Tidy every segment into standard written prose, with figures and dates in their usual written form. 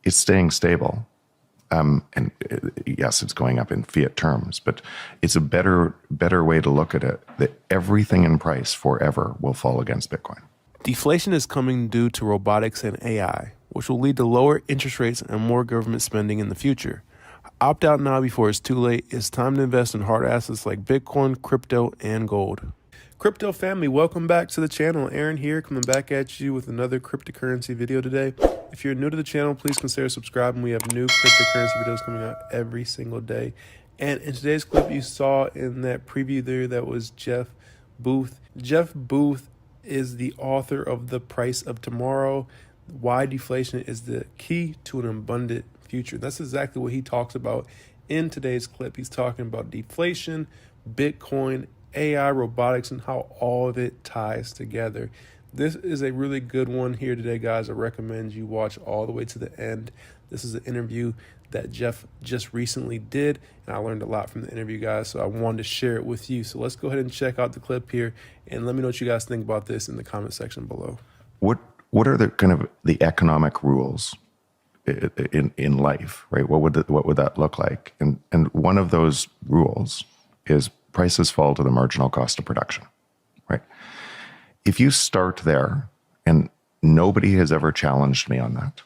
it's staying stable. Yes, it's going up in fiat terms, but it's a better way to look at it, that everything in price forever will fall against Bitcoin. Deflation is coming due to robotics and AI, which will lead to lower interest rates and more government spending in the future. Opt out now before it's too late. It's time to invest in hard assets like Bitcoin, crypto, and gold. Crypto family, welcome back to the channel. Aaron here, coming back at you with another cryptocurrency video today. If you're new to the channel, please consider subscribing. We have new cryptocurrency videos coming out every single day. And in today's clip, you saw in that preview there, that was Jeff Booth. Jeff Booth is the author of The Price of Tomorrow, Why Deflation is the Key to an Abundant Future. That's exactly what he talks about in today's clip. He's talking about deflation, Bitcoin, AI, robotics, and how all of it ties together. This is a really good one here today, guys. I recommend you watch all the way to the end. This is an interview that Jeff just recently did, and I learned a lot from the interview, guys, so I wanted to share it with you. So let's go ahead and check out the clip here, and let me know what you guys think about this in the comment section below. What are the kind of the economic rules in life, right? What would that look like? And one of those rules is prices fall to the marginal cost of production, right? If you start there, and nobody has ever challenged me on that.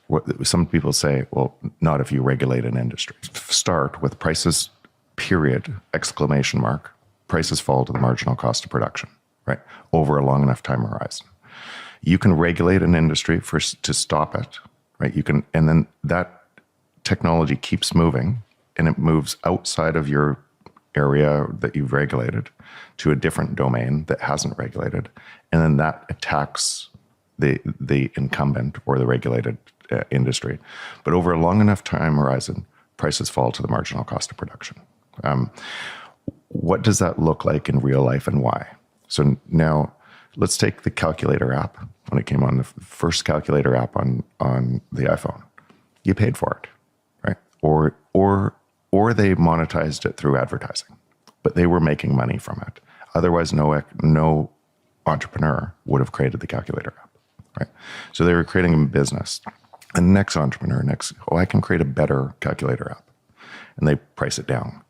Some people say, well, not if you regulate an industry. Start with prices, period, exclamation mark. Prices fall to the marginal cost of production, right? Over a long enough time horizon. You can regulate an industry to stop it, right? You can, and then that technology keeps moving, and it moves outside of your area that you've regulated to a different domain that hasn't regulated, and then that attacks the incumbent or the regulated industry. But over a long enough time horizon, prices fall to the marginal cost of production. What does that look like in real life, and why? So now let's take the calculator app. When it came on, the first calculator app on the iPhone, you paid for it, right? Or they monetized it through advertising, but they were making money from it. Otherwise, no entrepreneur would have created the calculator app, right? So they were creating a business. And the next entrepreneur, I can create a better calculator app. And they price it down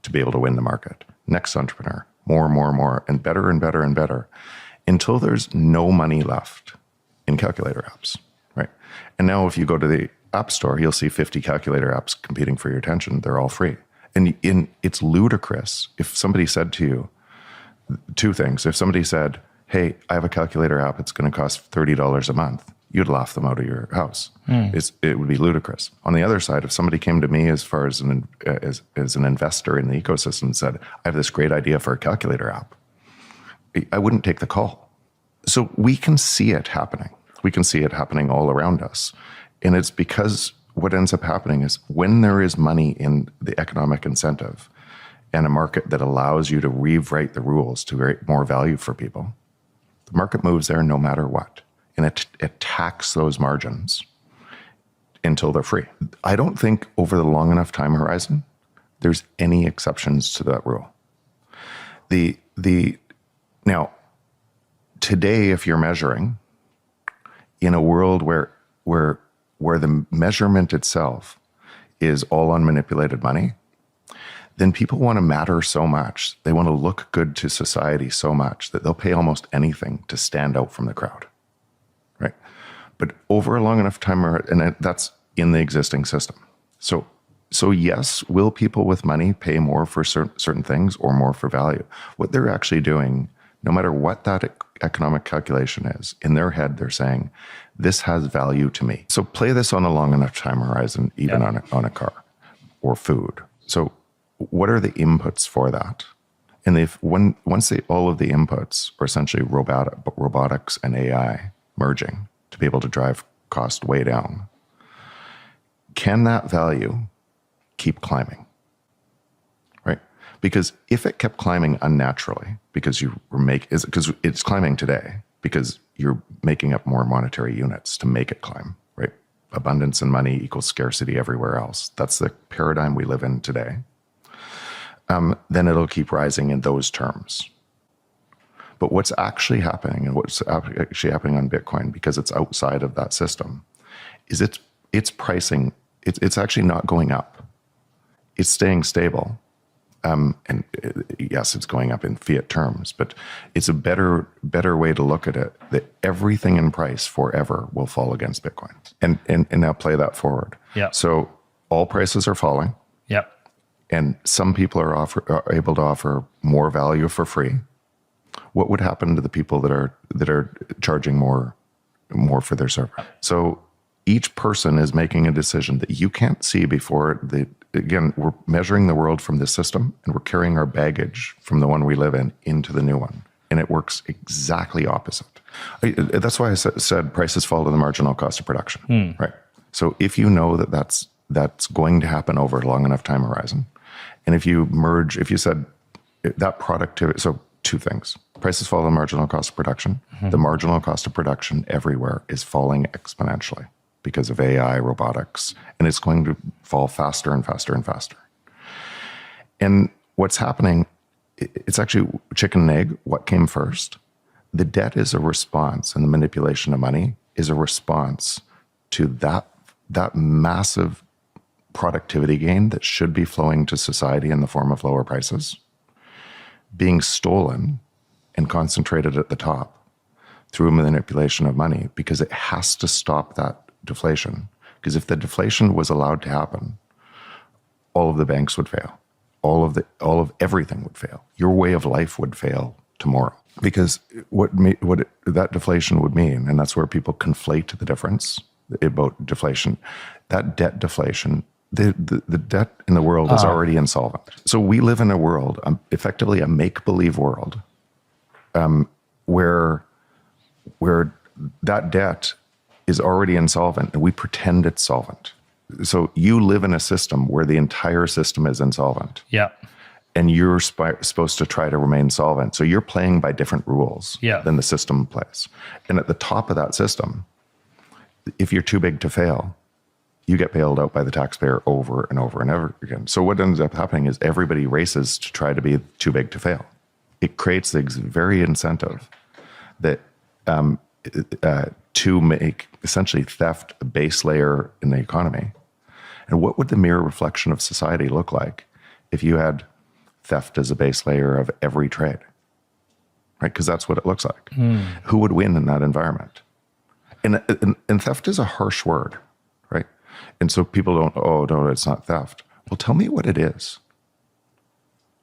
to be able to win the market. Next entrepreneur, more, and better and better and better, until there's no money left in calculator apps, right? And now if you go to the App Store, you'll see 50 calculator apps competing for your attention. They're all free. And it's ludicrous if somebody said to you two things. If somebody said, hey, I have a calculator app, it's going to cost $30 a month, you'd laugh them out of your house. It would be ludicrous. On the other side, if somebody came to me as far as an investor in the ecosystem and said, I have this great idea for a calculator app, I wouldn't take the call. So we can see it happening. We can see it happening all around us. And it's because what ends up happening is when there is money in the economic incentive and a market that allows you to rewrite the rules to create more value for people, the market moves there no matter what. And it attacks those margins until they're free. I don't think over the long enough time horizon, there's any exceptions to that rule. Now, today, if you're measuring in a world where the measurement itself is all on manipulated money, then people want to matter so much, they want to look good to society so much that they'll pay almost anything to stand out from the crowd, right? But over a long enough time, and that's in the existing system. So yes, will people with money pay more for certain things or more for value? What they're actually doing, no matter what that economic calculation is, in their head, they're saying, this has value to me. So play this on a long enough time horizon, even on a car or food. So what are the inputs for that? And once all of the inputs are essentially robotics and AI merging to be able to drive cost way down, can that value keep climbing, right? Because if it kept climbing unnaturally, because it's climbing today, because you're making up more monetary units to make it climb, right? Abundance and money equals scarcity everywhere else. That's the paradigm we live in today. Then it'll keep rising in those terms. But what's actually happening, and what's actually happening on Bitcoin, because it's outside of that system, is its pricing, it's actually not going up. It's staying stable. Yes, it's going up in fiat terms, but it's a better way to look at it, that everything in price forever will fall against Bitcoin. And now play that forward. Yeah. So all prices are falling. Yep. And some people are able to offer more value for free. What would happen to the people that are charging more for their server? So each person is making a decision that you can't see before. Again, we're measuring the world from this system, and we're carrying our baggage from the one we live in into the new one. And it works exactly opposite. That's why I said prices fall to the marginal cost of production, right? So if you know that that's going to happen over a long enough time horizon, and if you said that productivity, so two things: prices fall to the marginal cost of production. The marginal cost of production everywhere is falling exponentially because of AI, robotics, and it's going to fall faster and faster and faster. And what's happening, it's actually chicken and egg. What came first? The debt is a response, and the manipulation of money is a response to that massive productivity gain that should be flowing to society in the form of lower prices, being stolen and concentrated at the top through manipulation of money, because it has to stop that deflation. Because if the deflation was allowed to happen, all of the banks would fail. All of everything would fail. Your way of life would fail tomorrow. Because what that deflation would mean, and that's where people conflate the difference about deflation, that debt deflation, the debt in the world is already insolvent. So we live in a world, effectively a make-believe world, where that debt is already insolvent, and we pretend it's solvent. So you live in a system where the entire system is insolvent. Yeah. And you're supposed to try to remain solvent. So you're playing by different rules than the system plays. And at the top of that system, if you're too big to fail, you get bailed out by the taxpayer over and over and over again. So what ends up happening is everybody races to try to be too big to fail. It creates the very incentive that to make essentially theft a base layer in the economy. And what would the mirror reflection of society look like if you had theft as a base layer of every trade? Right? Because that's what it looks like. Who would win in that environment? And theft is a harsh word, right? And so people don't, oh, no, it's not theft. Well, tell me what it is.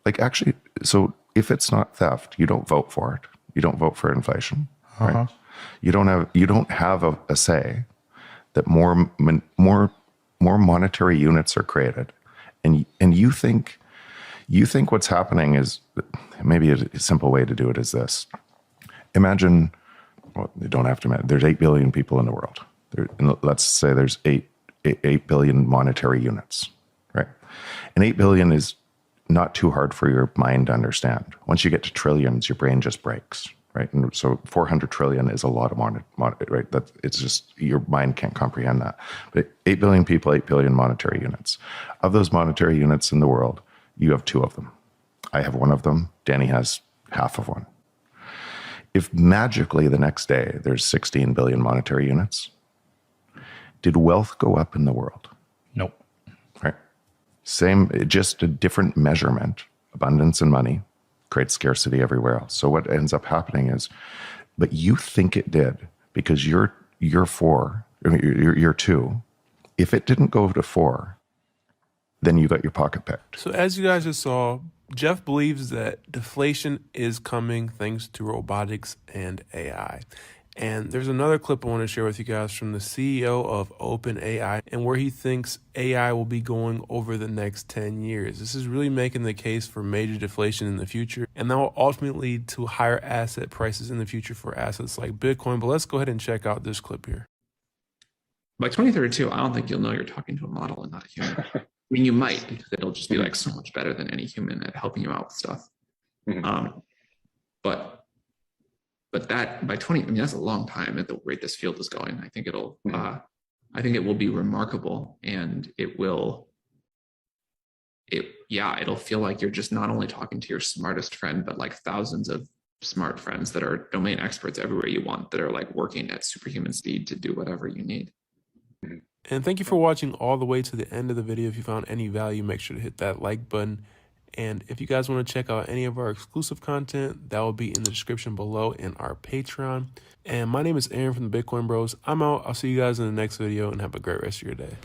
Like, actually, so if it's not theft, you don't vote for it. You don't vote for inflation, right? You don't have a say that more monetary units are created, and you think what's happening is, maybe a simple way to do it is this. Imagine, well, you don't have to imagine, there's 8 billion people in the world. Let's say there's 8 billion monetary units, right? And 8 billion is not too hard for your mind to understand. Once you get to trillions, your brain just breaks, right? And so 400 trillion is a lot of right? It's just, your mind can't comprehend that. But 8 billion people, 8 billion monetary units. Of those monetary units in the world, you have 2 of them. I have 1 of them. Danny has half of one. If magically the next day there's 16 billion monetary units, did wealth go up in the world? Nope. Right? Same, just a different measurement. Abundance and money creates scarcity everywhere else. So what ends up happening is, but you think it did because you're 4, you're 2. If it didn't go to 4, then you got your pocket picked. So as you guys just saw, Jeff believes that deflation is coming thanks to robotics and AI. And there's another clip I want to share with you guys from the CEO of OpenAI and where he thinks AI will be going over the next 10 years. This is really making the case for major deflation in the future, and that will ultimately lead to higher asset prices in the future for assets like Bitcoin. But let's go ahead and check out this clip here. By 2032, I don't think you'll know you're talking to a model and not a human. I mean, you might, because it'll just be like so much better than any human at helping you out with stuff. But that by 20, I mean, that's a long time at the rate this field is going. I think it'll, I think it will be remarkable, and it'll feel like you're just not only talking to your smartest friend, but like thousands of smart friends that are domain experts everywhere you want, that are like working at superhuman speed to do whatever you need. And thank you for watching all the way to the end of the video. If you found any value, make sure to hit that like button. And if you guys want to check out any of our exclusive content, that will be in the description below in our Patreon. And my name is Aaron from the Bitcoin Bros. I'm out. I'll see you guys in the next video and have a great rest of your day.